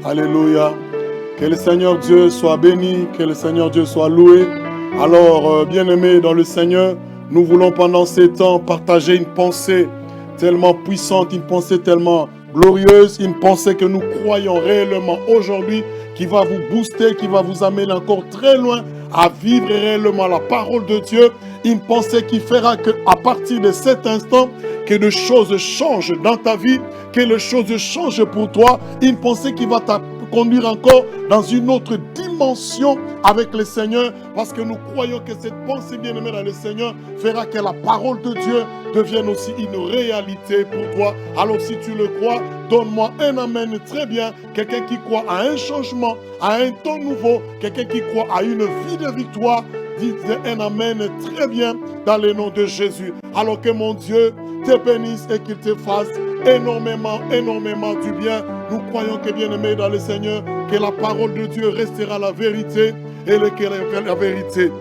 Alléluia. Que le Seigneur Dieu soit béni, que le Seigneur Dieu soit loué. Alors, bien-aimés dans le Seigneur, nous voulons pendant ces temps partager une pensée tellement puissante, une pensée tellement glorieuse, une pensée que nous croyons réellement aujourd'hui, qui va vous booster, qui va vous amener encore très loin à vivre réellement la parole de Dieu. Une pensée qui fera qu'à partir de cet instant, que les choses changent dans ta vie, que les choses changent pour toi. Une pensée qui va te conduire encore dans une autre dimension avec le Seigneur, parce que nous croyons que cette pensée bien-aimée dans le Seigneur fera que la parole de Dieu devienne aussi une réalité pour toi. Alors si tu le crois, donne-moi un amen très bien. Quelqu'un qui croit à un changement, à un temps nouveau, quelqu'un qui croit à une vie de victoire, dites un amen très bien dans le nom de Jésus. Alors que mon Dieu te bénisse et qu'il te fasse énormément du bien. Nous croyons que bien-aimé dans le Seigneur, que la parole de Dieu restera la vérité et la vérité.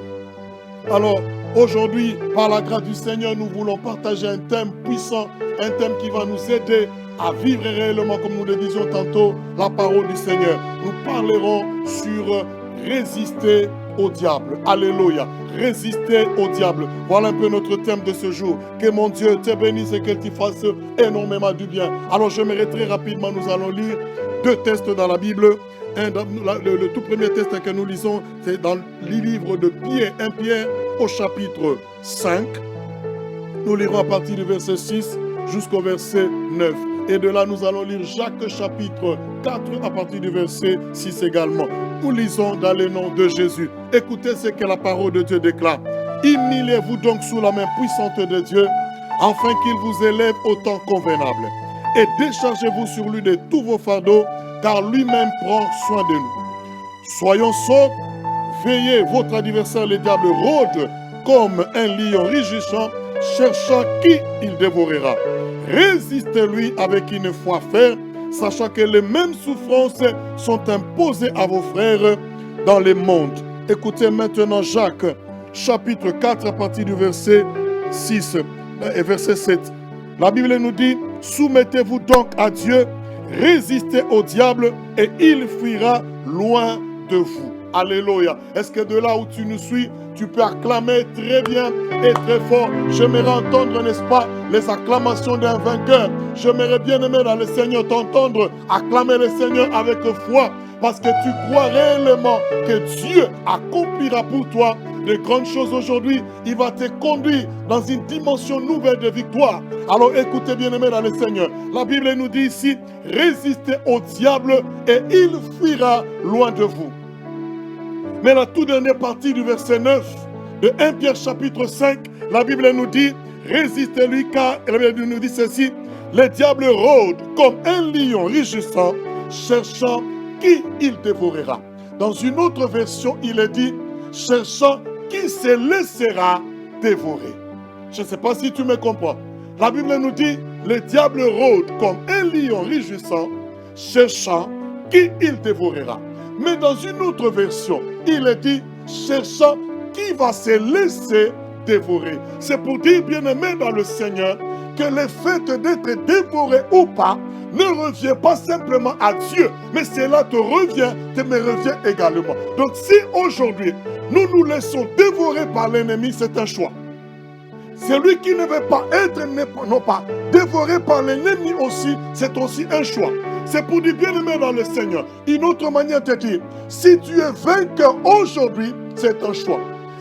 Alors, aujourd'hui, par la grâce du Seigneur, nous voulons partager un thème puissant, un thème qui va nous aider à vivre réellement, comme nous le disions tantôt, la parole du Seigneur. Nous parlerons sur résister au diable. Alléluia. Résister au diable. Voilà un peu notre thème de ce jour. Que mon Dieu te bénisse et qu'il te fasse énormément du bien. Alors j'aimerais très rapidement, nous allons lire deux textes dans la Bible. Le tout premier texte que nous lisons, c'est dans le livre de Pierre, 1 Pierre au chapitre 5. Nous lirons à partir du verset 6 jusqu'au verset 9. Et de là, nous allons lire Jacques chapitre 4 à partir du verset 6 également. Nous lisons dans le nom de Jésus. Écoutez ce que la parole de Dieu déclare. Humiliez-vous donc sous la main puissante de Dieu, afin qu'il vous élève au temps convenable. Et déchargez-vous sur lui de tous vos fardeaux, car lui-même prend soin de nous. Soyons sobres, veillez, votre adversaire le diable rôde comme un lion rugissant, cherchant qui il dévorera. Résistez-lui avec une foi ferme, sachant que les mêmes souffrances sont imposées à vos frères dans le monde. Écoutez maintenant Jacques, chapitre 4, à partir du verset 6 et verset 7. La Bible nous dit, « Soumettez-vous donc à Dieu, résistez au diable et il fuira loin de vous. » Alléluia. Est-ce que de là où tu nous suis, tu peux acclamer très bien et très fort? J'aimerais entendre, n'est-ce pas, les acclamations d'un vainqueur. J'aimerais bien aimer dans le Seigneur t'entendre acclamer le Seigneur avec foi, parce que tu crois réellement que Dieu accomplira pour toi de grandes choses aujourd'hui. Il va te conduire dans une dimension nouvelle de victoire. Alors écoutez bien aimé dans le Seigneur. La Bible nous dit ici, résistez au diable et il fuira loin de vous. Mais la toute dernière partie du verset 9 de 1 Pierre chapitre 5, la Bible nous dit, résistez-lui car, la Bible nous dit ceci, le diable rôde comme un lion rugissant, cherchant qui il dévorera. Dans une autre version, il est dit, cherchant qui se laissera dévorer. Je ne sais pas si tu me comprends. La Bible nous dit, le diable rôde comme un lion rugissant, cherchant qui il dévorera. Mais dans une autre version, il est dit, cherchant qui va se laisser dévorer. C'est pour dire, bien-aimé dans le Seigneur, que le fait d'être dévoré ou pas ne revient pas simplement à Dieu, mais cela te revient, me revient également. Donc si aujourd'hui, nous nous laissons dévorer par l'ennemi, c'est un choix. Celui qui ne veut pas être, non pas dévoré par l'ennemi aussi, c'est aussi un choix. C'est pour dire bien-aimé dans le Seigneur. Une autre manière de dire, si tu es vainqueur aujourd'hui, c'est un choix.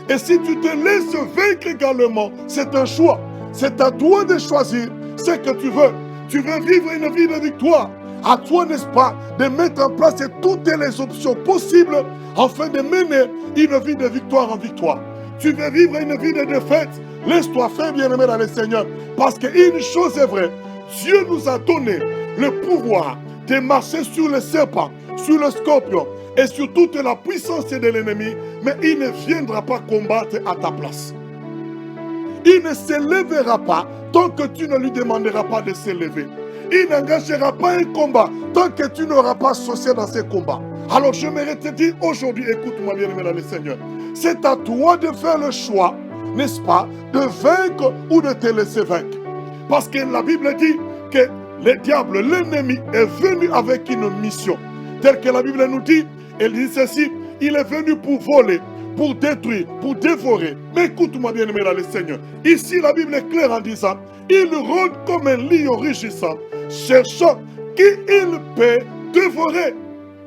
Et si tu te laisses vaincre également, c'est un choix. C'est à toi de choisir ce que tu veux. Tu veux vivre une vie de victoire. À toi, n'est-ce pas, de mettre en place toutes les options possibles afin de mener une vie de victoire en victoire. Tu veux vivre une vie de défaite. Laisse-toi faire, bien-aimé dans le Seigneur. Parce qu'une chose est vraie, Dieu nous a donné le pouvoir de marcher sur le serpent, sur le scorpion et sur toute la puissance de l'ennemi, mais il ne viendra pas combattre à ta place. Il ne se lèvera pas tant que tu ne lui demanderas pas de se lever. Il n'engagera pas un combat tant que tu n'auras pas associé dans ces combats. Alors j'aimerais te dire aujourd'hui, écoute-moi bien-aimé dans le Seigneur, c'est à toi de faire le choix, n'est-ce pas, de vaincre ou de te laisser vaincre. Parce que la Bible dit que le diable, l'ennemi, est venu avec une mission. tel que la Bible nous dit. Elle dit ceci, il est venu pour voler, pour détruire, pour dévorer. Mais écoute-moi bien aimé dans le Seigneur. Ici la Bible est claire en disant, il rôde comme un lion rugissant, cherchant qui il peut dévorer.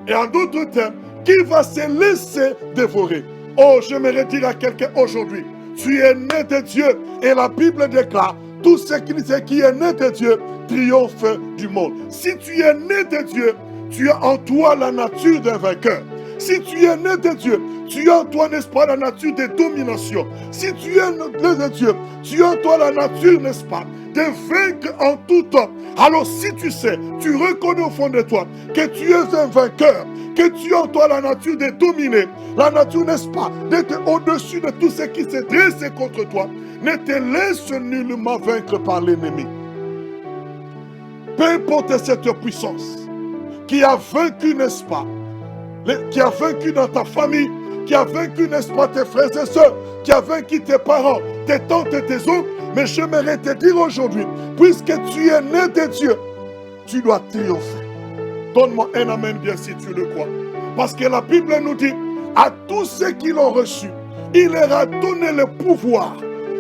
Et en d'autres termes, qui va se laisser dévorer. Oh, j'aimerais dire à quelqu'un aujourd'hui, tu es né de Dieu et la Bible déclare, tout ce qui est né de Dieu triomphe du monde. Si tu es né de Dieu, tu as en toi la nature d'un vainqueur. Si tu es né de Dieu, tu as en toi, n'est-ce pas, la nature de domination. Si tu es né de Dieu, tu as en toi la nature, n'est-ce pas, de vaincre en tout temps. Alors si tu sais, tu reconnais au fond de toi que tu es un vainqueur, que tu as en toi la nature de dominer, la nature, n'est-ce pas, d'être au-dessus de tout ce qui s'est dressé contre toi, ne te laisse nullement vaincre par l'ennemi. Peu importe cette puissance qui a vaincu, n'est-ce pas, qui a vaincu dans ta famille, qui a vaincu, n'est-ce pas, tes frères et sœurs, qui a vaincu tes parents, tes tantes et tes oncles, mais j'aimerais te dire aujourd'hui, puisque tu es né de Dieu, tu dois triompher. Donne-moi un amen bien si tu le crois. Parce que la Bible nous dit, à tous ceux qui l'ont reçu, il leur a donné le pouvoir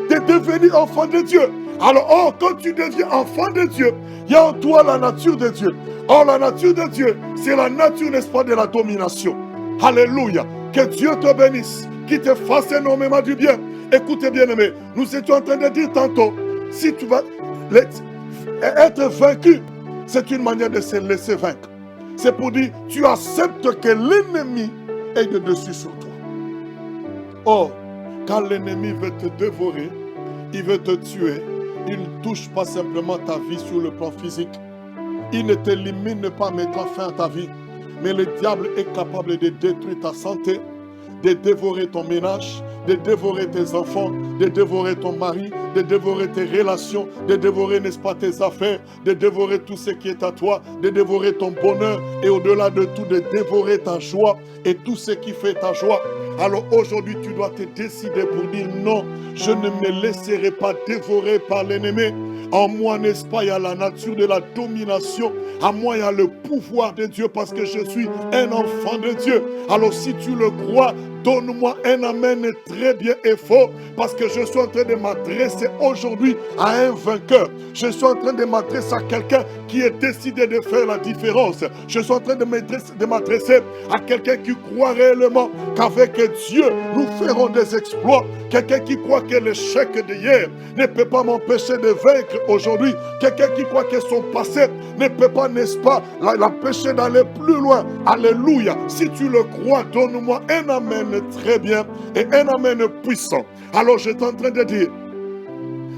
de devenir enfants de Dieu. Alors, quand tu deviens enfant de Dieu, il y a en toi la nature de Dieu. Or, la nature de Dieu, c'est la nature, n'est-ce pas, de la domination. Alléluia. Que Dieu te bénisse, qu'il te fasse énormément du bien. Écoutez bien aimé, nous étions en train de dire tantôt, si tu vas être vaincu, c'est une manière de se laisser vaincre. C'est pour dire, tu acceptes que l'ennemi est de dessus sur toi. Or, quand l'ennemi veut te dévorer, il veut te tuer, il ne touche pas simplement ta vie sur le plan physique. Il ne t'élimine pas mettant fin à ta vie. Mais le diable est capable de détruire ta santé, de dévorer ton ménage, de dévorer tes enfants, de dévorer ton mari, de dévorer tes relations, de dévorer, n'est-ce pas, tes affaires, de dévorer tout ce qui est à toi, de dévorer ton bonheur et au-delà de tout, de dévorer ta joie et tout ce qui fait ta joie. Alors aujourd'hui, tu dois te décider pour dire non, je ne me laisserai pas dévorer par l'ennemi. En moi, n'est-ce pas, il y a la nature de la domination. En moi, il y a le pouvoir de Dieu parce que je suis un enfant de Dieu. Alors si tu le crois, donne-moi un amen très bien et fort parce que je suis en train de m'adresser aujourd'hui à un vainqueur. Je suis en train de m'adresser à quelqu'un qui est décidé de faire la différence. Je suis en train de m'adresser à quelqu'un qui croit réellement qu'avec Dieu, nous ferons des exploits. Quelqu'un qui croit que l'échec d'hier ne peut pas m'empêcher de vaincre aujourd'hui. Quelqu'un qui croit que son passé ne peut pas, n'est-ce pas, l'empêcher d'aller plus loin. Alléluia. Si tu le crois, donne-moi un amen très bien et un amen puissant. Alors je suis en train de dire,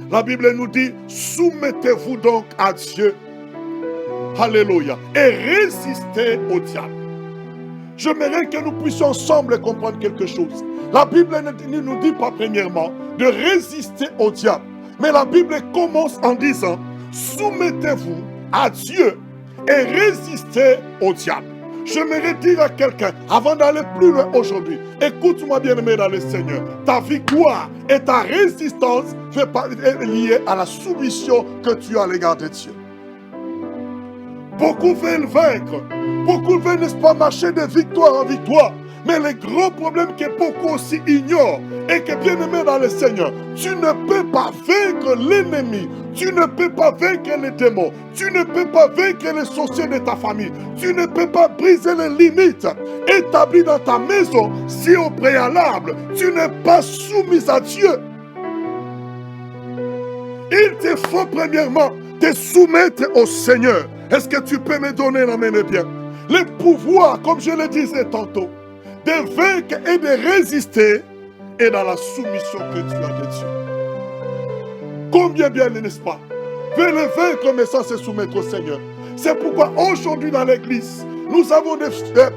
la Bible nous dit, soumettez-vous donc à Dieu. Alléluia. Et résistez au diable. J'aimerais que nous puissions ensemble comprendre quelque chose. La Bible ne nous dit pas premièrement de résister au diable. Mais la Bible commence en disant, soumettez-vous à Dieu et résistez au diable. J'aimerais dire à quelqu'un, avant d'aller plus loin aujourd'hui, écoute-moi bien aimé dans le Seigneur, ta victoire et ta résistance est liée à la soumission que tu as à l'égard de Dieu. Beaucoup veulent vaincre, beaucoup veulent, n'est-ce pas, marcher de victoire en victoire. Mais le gros problème que beaucoup aussi ignorent est que, bien aimé dans le Seigneur, tu ne peux pas vaincre l'ennemi, tu ne peux pas vaincre les démons, tu ne peux pas vaincre les sorciers de ta famille, tu ne peux pas briser les limites établies dans ta maison si au préalable tu n'es pas soumis à Dieu. Il te faut premièrement te soumettre au Seigneur. Est-ce que tu peux me donner la main bien? Le pouvoir, comme je le disais tantôt, de vaincre et de résister est dans la soumission que tu as de Dieu. Combien bien, n'est-ce pas? Veut le vaincre, mais sans se soumettre au Seigneur. C'est pourquoi aujourd'hui dans l'église, nous avons des frères,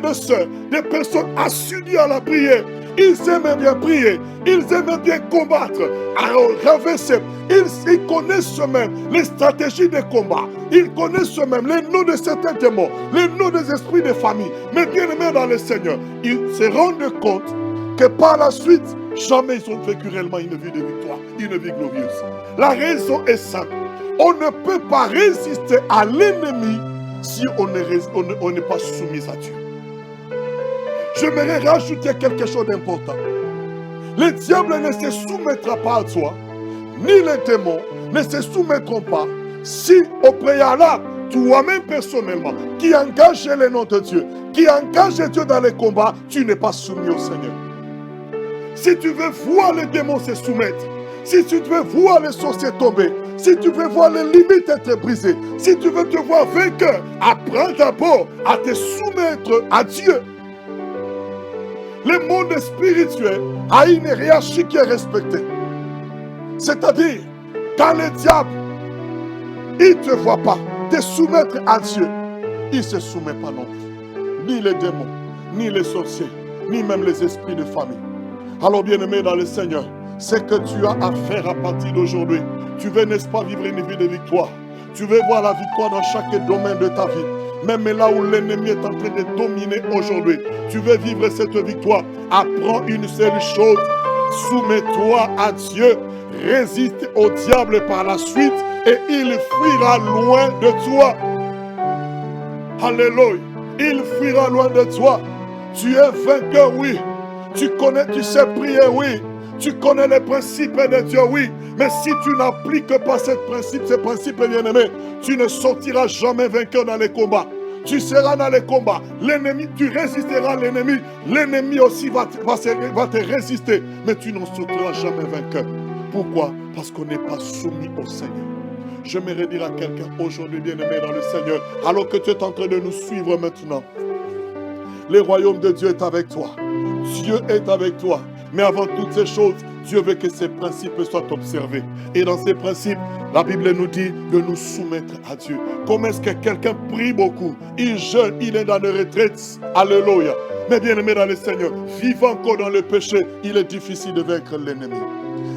des sœurs, des personnes assidues à la prière. Ils aiment bien prier, ils aiment bien combattre, renverser. Ils connaissent même les stratégies de combat. Ils connaissent même les noms de certains démons, les noms des esprits de famille. Mais bien aimés dans le Seigneur, ils se rendent compte que par la suite, jamais ils ont vécu réellement une vie de victoire, une vie glorieuse. La raison est simple. On ne peut pas résister à l'ennemi si on n'est pas soumis à Dieu. J'aimerais rajouter quelque chose d'important. Le diable ne se soumettra pas à toi, ni les démons ne se soumettront pas si au préalable, toi-même personnellement, qui engage le nom de Dieu, qui engage Dieu dans les combats, tu n'es pas soumis au Seigneur. Si tu veux voir les démons se soumettre, si tu veux voir les sorciers tomber, si tu veux voir les limites être brisées, si tu veux te voir vainqueur, apprends d'abord à te soumettre à Dieu. Le monde spirituel a une hiérarchie qui est respectée. C'est-à-dire, quand le diable, il ne te voit pas te soumettre à Dieu, il ne se soumet pas non plus. Ni les démons, ni les sorciers, ni même les esprits de famille. Alors bien-aimé dans le Seigneur, c'est que tu as à faire à partir d'aujourd'hui. Tu veux, n'est-ce pas, vivre une vie de victoire. Tu veux voir la victoire dans chaque domaine de ta vie. Même là où l'ennemi est en train de dominer aujourd'hui, tu veux vivre cette victoire. Apprends une seule chose. Soumets-toi à Dieu. Résiste au diable par la suite et il fuira loin de toi. Alléluia. Il fuira loin de toi. Tu es vainqueur, oui. Tu connais, tu sais prier, oui. Tu connais les principes de Dieu, oui. Mais si tu n'appliques pas ces principes bien-aimés, tu ne sortiras jamais vainqueur dans les combats. Tu seras dans les combats. L'ennemi, tu résisteras à l'ennemi. L'ennemi aussi va te résister. Mais tu n'en sortiras jamais vainqueur. Pourquoi? Parce qu'on n'est pas soumis au Seigneur. J'aimerais dire à quelqu'un aujourd'hui, bien-aimé dans le Seigneur, alors que tu es en train de nous suivre maintenant, le royaume de Dieu est avec toi. Dieu est avec toi. Mais avant toutes ces choses, Dieu veut que ces principes soient observés. Et dans ces principes, la Bible nous dit de nous soumettre à Dieu. Comment est-ce que quelqu'un prie beaucoup, il jeûne, il est dans la retraite. Alléluia. Mais bien aimé dans le Seigneur, vivant encore dans le péché, il est difficile de vaincre l'ennemi.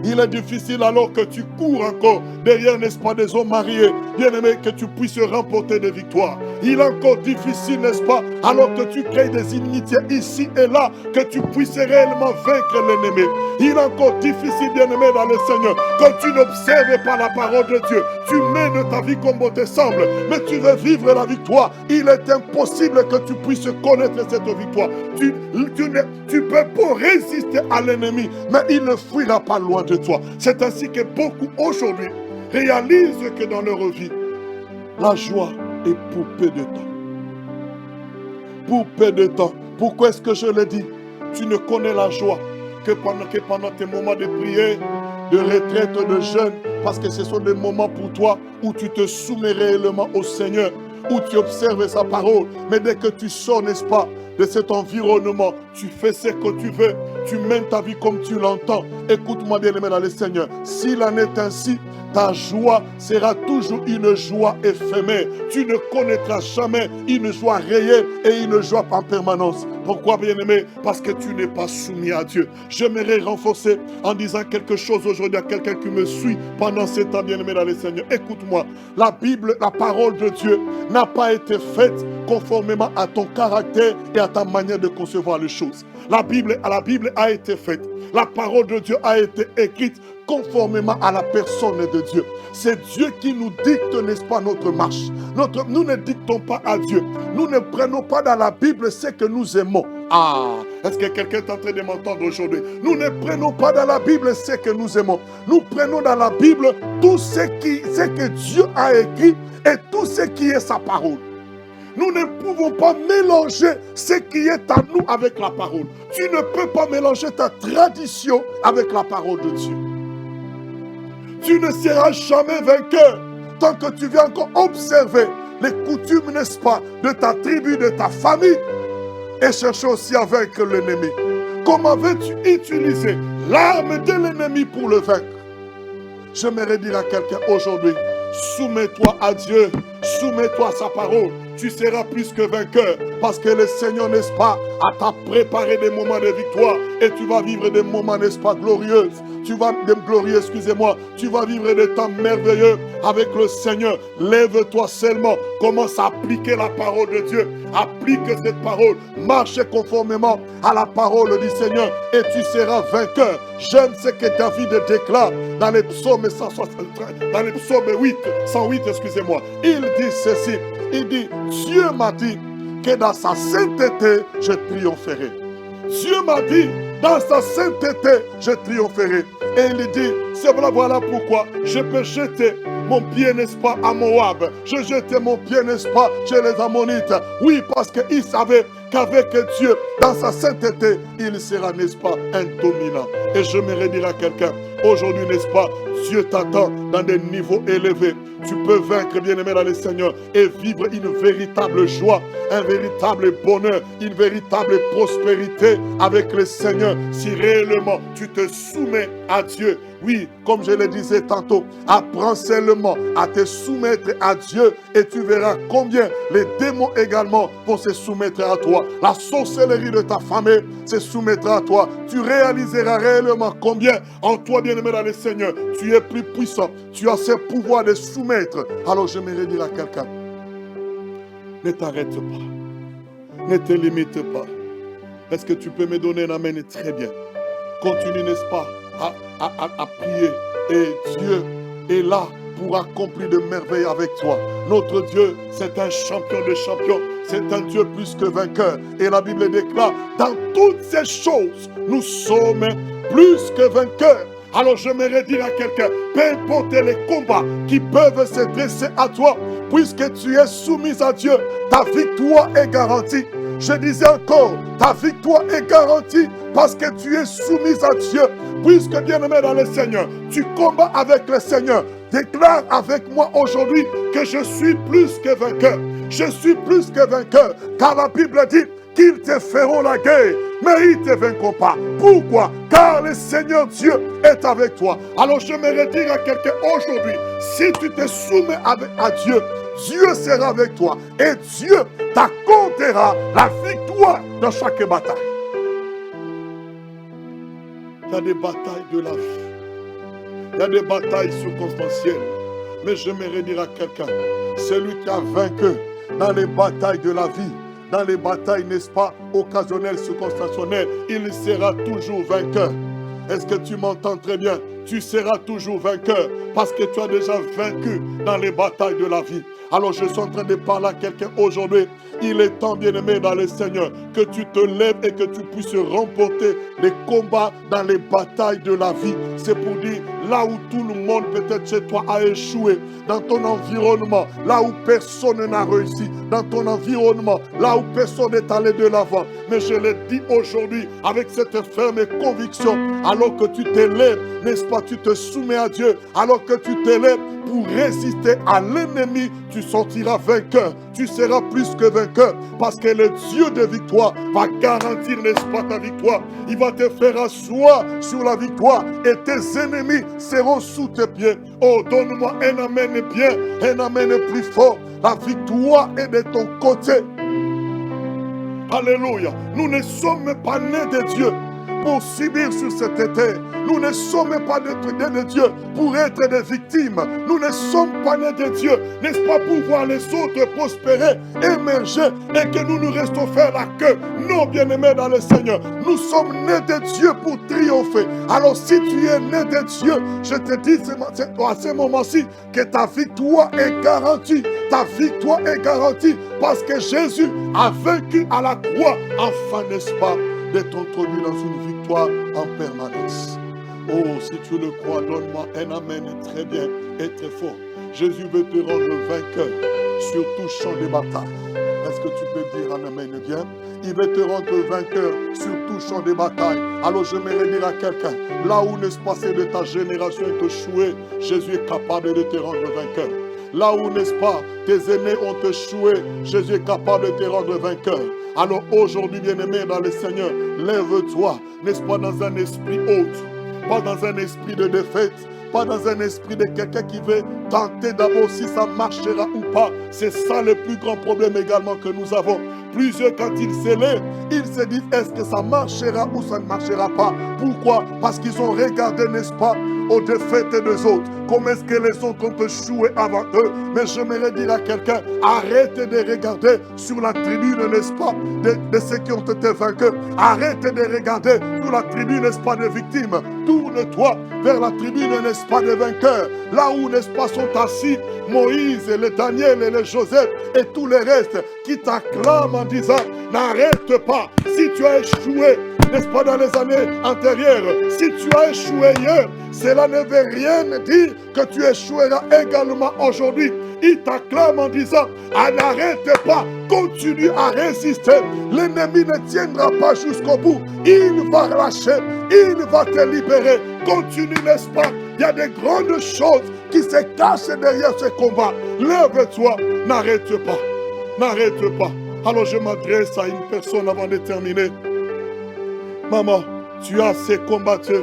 Il est difficile alors que tu cours encore derrière, n'est-ce pas, des hommes mariés, bien aimé, que tu puisses remporter des victoires. Il est encore difficile, n'est-ce pas, alors que tu crées des inimitiés ici et là, que tu puisses réellement vaincre l'ennemi. Il est encore difficile, bien aimé dans le Seigneur, quand tu n'observes pas la parole de Dieu. Tu mènes ta vie comme bon te semble, mais tu veux vivre la victoire. Il est impossible que tu puisses connaître cette victoire. Tu peux pas résister à l'ennemi, mais il ne fuira pas loin de toi. C'est ainsi que beaucoup aujourd'hui réalisent que dans leur vie, la joie est pour peu de temps. Pour peu de temps. Pourquoi est-ce que je le dis? Tu ne connais la joie que pendant tes moments de prière, de retraite, de jeûne, parce que ce sont des moments pour toi où tu te soumets réellement au Seigneur, où tu observes sa parole. Mais dès que tu sors, n'est-ce pas, de cet environnement, tu fais ce que tu veux, tu mènes ta vie comme tu l'entends. Écoute-moi bien aimé dans le Seigneur, s'il en est ainsi, ta joie sera toujours une joie éphémère. Tu ne connaîtras jamais une joie réelle et une joie en permanence. Pourquoi bien aimé? Parce que tu n'es pas soumis à Dieu. J'aimerais renforcer en disant quelque chose aujourd'hui à quelqu'un qui me suit pendant ce temps bien aimé dans le Seigneur. Écoute-moi, la Bible, la parole de Dieu n'a pas été faite conformément à ton caractère et à ta manière de concevoir les choses. La Bible a été faite. La parole de Dieu a été écrite conformément à la personne de Dieu. C'est Dieu qui nous dicte, n'est-ce pas, notre marche. Nous ne dictons pas à Dieu. Nous ne prenons pas dans la Bible ce que nous aimons. Ah, est-ce que quelqu'un est en train de m'entendre aujourd'hui? Nous ne prenons pas dans la Bible ce que nous aimons. Nous prenons dans la Bible tout ce que Dieu a écrit et tout ce qui est sa parole. Nous ne pouvons pas mélanger ce qui est à nous avec la parole. Tu ne peux pas mélanger ta tradition avec la parole de Dieu. Tu ne seras jamais vainqueur tant que tu viens encore observer les coutumes, n'est-ce pas, de ta tribu, de ta famille, et chercher aussi à vaincre l'ennemi. Comment veux-tu utiliser l'arme de l'ennemi pour le vaincre? J'aimerais dire à quelqu'un aujourd'hui, soumets-toi à Dieu, soumets-toi à sa parole. Tu seras plus que vainqueur parce que le Seigneur, n'est-ce pas, t'a préparé des moments de victoire et tu vas vivre des moments, n'est-ce pas, glorieux. Tu vas vivre des temps merveilleux avec le Seigneur. Lève-toi seulement, commence à appliquer la parole de Dieu. Applique cette parole, marche conformément à la parole du Seigneur et tu seras vainqueur. J'aime ce que David déclare dans les psaumes 108, excusez-moi. Il dit ceci: Il dit, Dieu m'a dit que dans sa sainteté, je triompherai. Dieu m'a dit, dans sa sainteté, je triompherai. Et il dit, c'est voilà pourquoi je peux jeter mon pied, n'est-ce pas, à Moab. Je jetais mon pied, n'est-ce pas, chez les Ammonites. Oui, parce qu'il savait qu'avec Dieu, dans sa sainteté, il sera, n'est-ce pas, un dominant. Et je me dire à quelqu'un, aujourd'hui, n'est-ce pas, Dieu t'attend dans des niveaux élevés. Tu peux vaincre, bien-aimé dans le Seigneur, et vivre une véritable joie, un véritable bonheur, une véritable prospérité avec le Seigneur, si réellement tu te soumets à Dieu. Oui, comme je le disais tantôt, apprends seulement à te soumettre à Dieu et tu verras combien les démons également vont se soumettre à toi. La sorcellerie de ta famille se soumettra à toi. Tu réaliseras réellement combien en toi, bien-aimé dans le Seigneur, tu es plus puissant. Tu as ce pouvoir de soumettre. Alors j'aimerais dire à quelqu'un, ne t'arrête pas. Ne te limite pas. Est-ce que tu peux me donner un amen? Très bien. Continue, n'est-ce pas, à prier. Et Dieu est là pour accomplir de merveilles avec toi. Notre Dieu, c'est un champion de champions. C'est un Dieu plus que vainqueur. Et la Bible déclare, dans toutes ces choses, nous sommes plus que vainqueurs. Alors j'aimerais dire à quelqu'un, peu importe les combats qui peuvent se dresser à toi, puisque tu es soumis à Dieu, ta victoire est garantie. Je disais encore, ta victoire est garantie parce que tu es soumise à Dieu. Puisque bien-aimé dans le Seigneur, tu combats avec le Seigneur. Déclare avec moi aujourd'hui que je suis plus que vainqueur. Je suis plus que vainqueur, car la Bible dit qu'ils te feront la guerre, mais ils ne te vaincront pas. Pourquoi? Car le Seigneur Dieu est avec toi. Alors j'aimerais dire à quelqu'un aujourd'hui, si tu te soumets à Dieu, Dieu sera avec toi et Dieu t'accordera la victoire dans chaque bataille. Il y a des batailles de la vie. Il y a des batailles circonstancielles. Mais j'aimerais dire à quelqu'un, celui qui a vaincu dans les batailles de la vie, dans les batailles, n'est-ce pas, occasionnelles, circonstancielles, il sera toujours vainqueur. Est-ce que tu m'entends très bien? Tu seras toujours vainqueur parce que tu as déjà vaincu dans les batailles de la vie. Alors je suis en train de parler à quelqu'un aujourd'hui. Il est temps, bien-aimé dans le Seigneur, que tu te lèves et que tu puisses remporter les combats dans les batailles de la vie. C'est pour dire, là où tout le monde peut-être chez toi a échoué, dans ton environnement, là où personne n'a réussi, dans ton environnement, là où personne n'est allé de l'avant. Mais je le dis aujourd'hui avec cette ferme conviction, alors que tu te lèves, n'est-ce pas, tu te soumets à Dieu, alors que tu te lèves pour résister à l'ennemi, tu sortiras vainqueur, tu seras plus que vainqueur, parce que le Dieu de victoire va garantir, n'est-ce pas, ta victoire. Il va te faire asseoir sur la victoire et tes ennemis seront sous tes pieds. Oh, donne-moi un amen bien, un amen plus fort. La victoire est de ton côté. Alléluia. Nous ne sommes pas nés de Dieu pour subir sur cette terre. Nous ne sommes pas nés de Dieu pour être des victimes. Nous ne sommes pas nés de Dieu, n'est-ce pas, pour voir les autres prospérer, émerger et que nous nous restons faire la queue. Non, bien-aimés dans le Seigneur, nous sommes nés de Dieu pour triompher. Alors si tu es né de Dieu, je te dis à ce moment-ci que ta victoire est garantie. Ta victoire est garantie parce que Jésus a vaincu à la croix. Enfin, n'est-ce pas, d'être introduit dans une victoire en permanence. Oh, si tu le crois, donne-moi un amen très bien et très fort. Jésus veut te rendre vainqueur sur tout champ de bataille. Est-ce que tu peux dire un amen bien? Il veut te rendre vainqueur sur tout champ de bataille. Alors je me dire à quelqu'un, là où n'est-ce pas, c'est de ta génération est échoué, Jésus est capable de te rendre vainqueur. Là où, n'est-ce pas, tes aînés ont échoué, Jésus est capable de te rendre vainqueur. Alors aujourd'hui, bien-aimé dans le Seigneur, lève-toi, n'est-ce pas, dans un esprit haute, pas dans un esprit de défaite, pas dans un esprit de quelqu'un qui veut tenter d'abord si ça marchera ou pas. C'est ça le plus grand problème également que nous avons. Plusieurs, quand ils s'élèvent, ils se disent, est-ce que ça marchera ou ça ne marchera pas? Pourquoi? Parce qu'ils ont regardé, n'est-ce pas, aux défaites des autres. comment est-ce que les autres ont échoué avant eux. Mais j'aimerais dire à quelqu'un, arrête de regarder sur la tribune, n'est-ce pas, de ceux qui ont été vaincus. Arrête de regarder sur la tribune, n'est-ce pas, des victimes. Tourne-toi vers la tribune, n'est-ce pas, des vainqueurs. Là où, n'est-ce pas, sont assis Moïse, les Daniel et les Joseph et tous les restes qui t'acclament en disant, n'arrête pas. Si tu as échoué, n'est-ce pas, dans les années antérieures, si tu as échoué hier, cela ne veut rien dire que tu échoueras également aujourd'hui. Il t'acclame en disant, n'arrête pas, continue à résister. L'ennemi ne tiendra pas jusqu'au bout. Il va lâcher, il va te libérer. Continue, n'est-ce pas? Il y a des grandes choses qui se cachent derrière ce combat. Lève-toi, n'arrête pas, n'arrête pas. Alors je m'adresse à une personne avant de terminer. Maman, tu as assez combattu,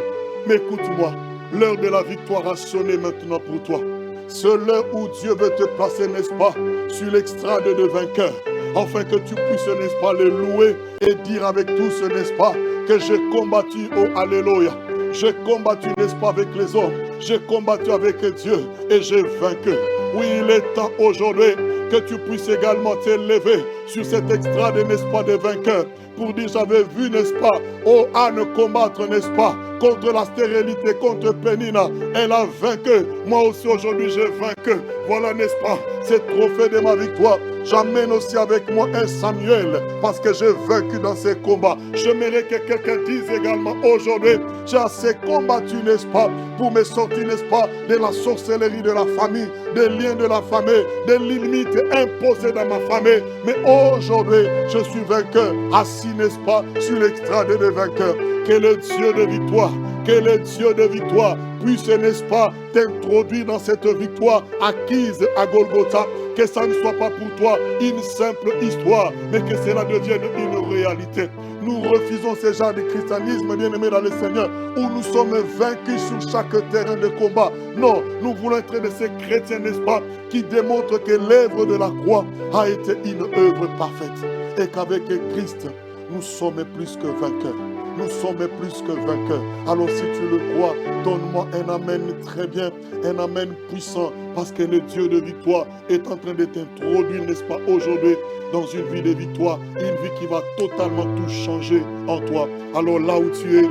mais écoute-moi, l'heure de la victoire a sonné maintenant pour toi. C'est l'heure où Dieu veut te placer, n'est-ce pas, sur l'extrade de vainqueur, afin que tu puisses, n'est-ce pas, le louer et dire avec tous, n'est-ce pas, que j'ai combattu, oh Alléluia. J'ai combattu, n'est-ce pas, avec les hommes, j'ai combattu avec Dieu et j'ai vaincu. Oui, il est temps aujourd'hui que tu puisses également t'élever sur cette extrade, n'est-ce pas, des vainqueurs, pour dire, j'avais vu, n'est-ce pas, oh Anne combattre, n'est-ce pas, contre la stérilité, contre Pénina. Elle a vaincu. Moi aussi aujourd'hui j'ai vaincu. Voilà, n'est-ce pas, ce trophée de ma victoire. J'amène aussi avec moi un Samuel parce que j'ai vaincu dans ces combats. J'aimerais que quelqu'un dise également aujourd'hui, j'ai assez combattu, n'est-ce pas, pour me sortir, n'est-ce pas, de la sorcellerie de la famille, des liens de la famille, des limites imposées dans ma famille. Mais aujourd'hui, je suis vainqueur, assis, n'est-ce pas, sur l'extrade des vainqueurs. Que le Dieu de victoire, que le Dieu de victoire puisse, n'est-ce pas, t'introduire dans cette victoire acquise à Golgotha. Que ça ne soit pas pour toi une simple histoire, mais que cela devienne une réalité. Nous refusons ce genre de christianisme, bien-aimé dans le Seigneur, où nous sommes vaincus sur chaque terrain de combat. Non, nous voulons être de ces chrétiens, n'est-ce pas, qui démontrent que l'œuvre de la croix a été une œuvre parfaite. Et qu'avec Christ, nous sommes plus que vainqueurs. Nous sommes plus que vainqueurs. Alors si tu le crois, donne-moi un amen très bien, un amen puissant, parce que le Dieu de victoire est en train de t'introduire, n'est-ce pas, aujourd'hui, dans une vie de victoire, une vie qui va totalement tout changer en toi. Alors là où tu es,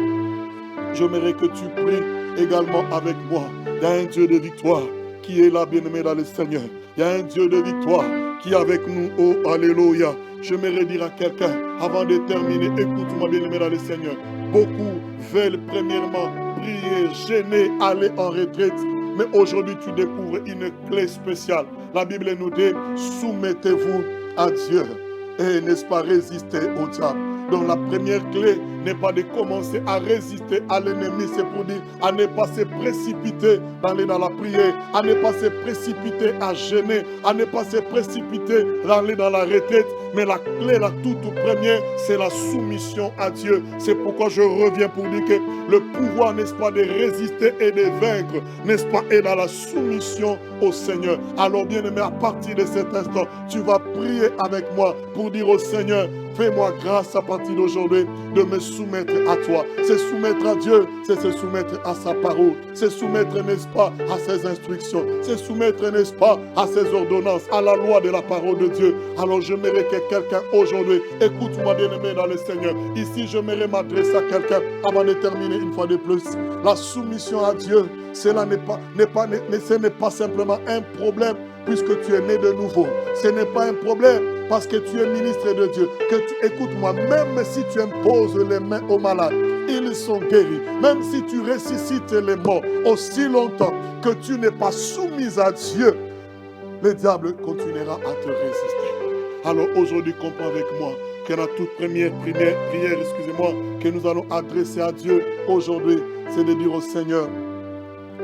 j'aimerais que tu pries également avec moi. Il y a un Dieu de victoire qui est là, bien-aimé dans le Seigneur. Il y a un Dieu de victoire qui est avec nous. Oh, alléluia. J'aimerais dire à quelqu'un, avant de terminer, écoute-moi, bien-aimé dans le Seigneur. Beaucoup veulent premièrement prier, gêner, aller en retraite. Mais aujourd'hui, tu découvres une clé spéciale. La Bible nous dit, soumettez-vous à Dieu et n'est-ce pas, résister au diable. Donc la première clé n'est pas de commencer à résister à l'ennemi, c'est pour dire à ne pas se précipiter d'aller dans la prière, à ne pas se précipiter à gêner, à ne pas se précipiter d'aller dans la retraite. Mais la clé, la toute première, c'est la soumission à Dieu. C'est pourquoi je reviens pour dire que le pouvoir, n'est-ce pas, de résister et de vaincre, n'est-ce pas, est dans la soumission au Seigneur. Alors bien-aimé, à partir de cet instant, tu vas prier avec moi pour dire au Seigneur, fais-moi grâce à partir d'aujourd'hui de me soumettre à toi. C'est soumettre à Dieu, c'est se soumettre à sa parole. C'est soumettre, n'est-ce pas, à ses instructions. C'est soumettre, n'est-ce pas, à ses ordonnances, à la loi de la parole de Dieu. Alors j'aimerais que quelqu'un aujourd'hui, écoute-moi bien-aimé dans le Seigneur. Ici, j'aimerais m'adresser à quelqu'un avant de terminer une fois de plus. La soumission à Dieu, ce n'est pas simplement un problème puisque tu es né de nouveau. Ce n'est pas un problème parce que tu es ministre de Dieu. Écoute-moi, même si tu imposes les mains aux malades, ils sont guéris. Même si tu ressuscites les morts, aussi longtemps que tu n'es pas soumis à Dieu, le diable continuera à te résister. Alors aujourd'hui, comprends avec moi que la toute première prière, excusez-moi, que nous allons adresser à Dieu aujourd'hui, c'est de dire au Seigneur,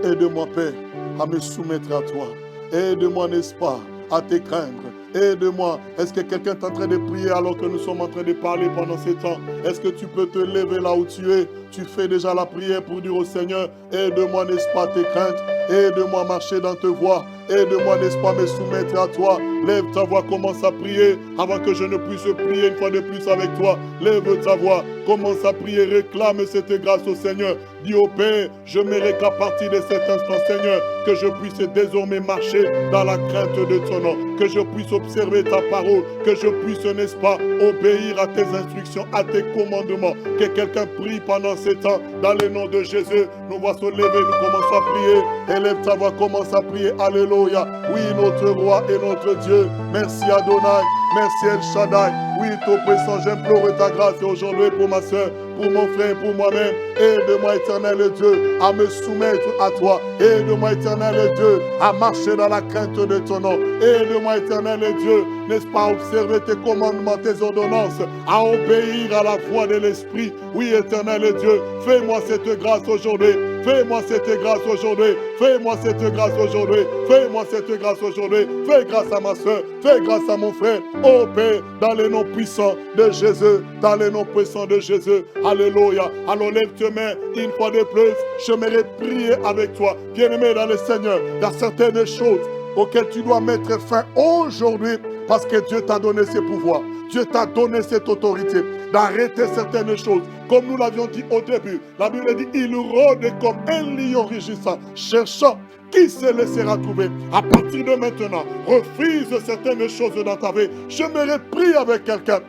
aide-moi, Père, à me soumettre à toi. Aide-moi, n'est-ce pas, à te craindre. Aide-moi. Est-ce que quelqu'un est en train de prier alors que nous sommes en train de parler pendant ces temps? Est-ce que tu peux te lever là où tu es? Tu fais déjà la prière pour dire au Seigneur, aide-moi, n'est-ce pas, à te craindre. Aide-moi à marcher dans tes voies. Aide-moi, n'est-ce pas, me soumettre à toi. Lève ta voix, commence à prier avant que je ne puisse prier une fois de plus avec toi. Lève ta voix, commence à prier, réclame cette grâce au Seigneur. Dis au Père, je mérite qu'à partir de cet instant, Seigneur, que je puisse désormais marcher dans la crainte de ton nom, que je puisse observer ta parole, que je puisse, n'est-ce pas, obéir à tes instructions, à tes commandements. Que quelqu'un prie pendant ces temps, dans le nom de Jésus. Nous voici lever, nous commençons à prier. Élève ta voix, commence à prier. Alléluia. Oui, notre roi et notre Dieu. Merci Adonai. Merci El Shaddai. Oui, tout puissant, j'implore ta grâce aujourd'hui pour ma soeur, pour mon frère, pour moi-même. Aide-moi, éternel Dieu, à me soumettre à toi. Aide-moi, éternel Dieu, à marcher dans la crainte de ton nom. Aide-moi, éternel Dieu, n'est-ce pas, à observer tes commandements, tes ordonnances, à obéir à la voix de l'Esprit. Oui, éternel Dieu, fais-moi cette grâce aujourd'hui. Fais-moi cette grâce aujourd'hui. Fais-moi cette grâce aujourd'hui. Fais-moi cette grâce aujourd'hui. Fais grâce à ma soeur. Fais grâce à mon frère. Oh Père, dans les noms puissants de Jésus. Dans les noms puissants de Jésus. Alléluia. Alors lève tes mains une fois de plus. J'aimerais prier avec toi. Bien-aimé dans le Seigneur, il y a certaines choses auxquelles tu dois mettre fin aujourd'hui parce que Dieu t'a donné ses pouvoirs. Dieu t'a donné cette autorité d'arrêter certaines choses. Comme nous l'avions dit au début, la Bible dit, il rôde comme un lion rugissant, cherchant qui se laissera trouver. À partir de maintenant, refuse certaines choses dans ta vie. J'aimerais prier avec quelqu'un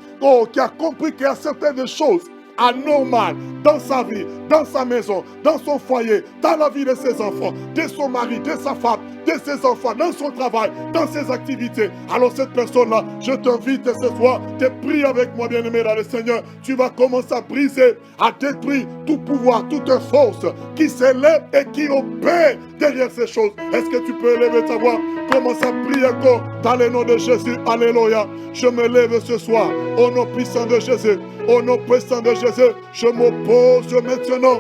qui a compris qu'il y a certaines choses anormales dans sa vie, dans sa maison, dans son foyer, dans la vie de ses enfants, de son mari, de sa femme, de ses enfants, dans son travail, dans ses activités. Alors cette personne-là, je t'invite ce soir, te prie avec moi, bien-aimé dans le Seigneur. Tu vas commencer à briser, à détruire tout pouvoir, toute force qui s'élève et qui opère derrière ces choses. Est-ce que tu peux élever ta voix? Commence à prier encore dans le nom de Jésus. Alléluia. Je me lève ce soir au nom puissant de Jésus. Au nom puissant de Jésus, je m'oppose maintenant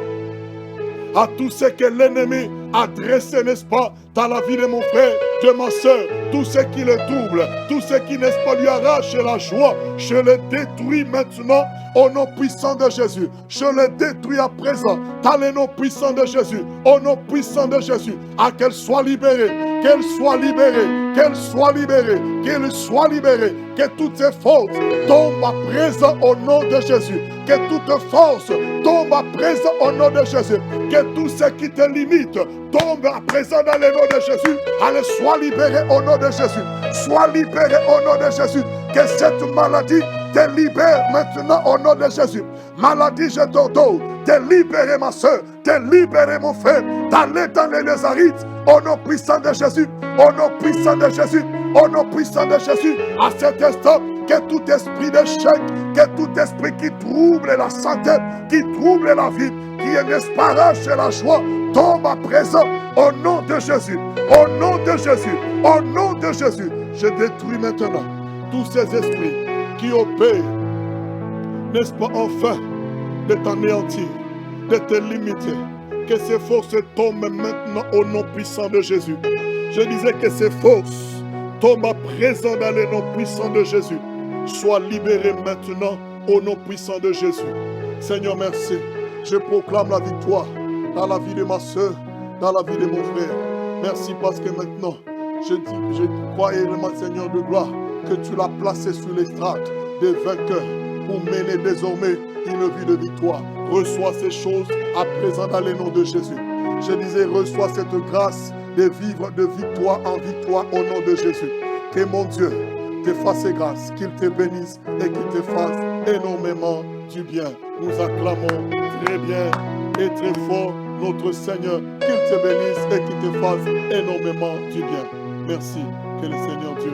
à tout ce que l'ennemi a dressé, n'est-ce pas, dans la vie de mon frère, de ma soeur, tout ce qui le double, tout ce qui, n'est-ce pas, lui arrache la joie, je le détruis maintenant au nom puissant de Jésus. Je le détruis à présent dans le nom puissant de Jésus, au nom puissant de Jésus, à qu'elle soit libérée, qu'elle soit libérée, qu'elle soit libérée, qu'elle soit libérée, que toutes ces forces tombent à présent au nom de Jésus, que toute force tombe à présent au nom de Jésus, que tout ce qui te limite tombe à présent dans le nom de Jésus. Allez, sois libéré au nom de Jésus, sois libéré au nom de Jésus, que cette maladie te libère maintenant au nom de Jésus. Maladie, je t'ordonne de libérer ma soeur, de libérer mon frère, d'aller dans les lézarites au nom puissant de Jésus, au nom puissant de Jésus, au nom puissant de Jésus. À cet instant, que tout esprit d'échec, que tout esprit qui trouble la santé, qui trouble la vie, qui est l'esparage et la joie, tombe à présent au nom de Jésus, au nom de Jésus, au nom de Jésus. Je détruis maintenant tous ces esprits qui opèrent, n'est-ce pas, enfin, de t'anéantir, de te limiter. Que ces forces tombent maintenant au nom puissant de Jésus. Je disais que ces forces tombent à présent dans le nom puissant de Jésus. Sois libéré maintenant au nom puissant de Jésus. Seigneur, merci. Je proclame la victoire dans la vie de ma soeur, dans la vie de mon frère. Merci parce que maintenant, je crois réellement, Seigneur de gloire, que tu l'as placé sur l'estrade des vainqueurs pour mener désormais une vie de victoire. Reçois ces choses à présent dans le nom de Jésus. Je disais, reçois cette grâce de vivre de victoire en victoire au nom de Jésus. Que mon Dieu te fasse grâce, qu'il te bénisse et qu'il te fasse énormément du bien. Nous acclamons très bien et très fort notre Seigneur, qu'il te bénisse et qu'il te fasse énormément du bien. Merci, que le Seigneur Dieu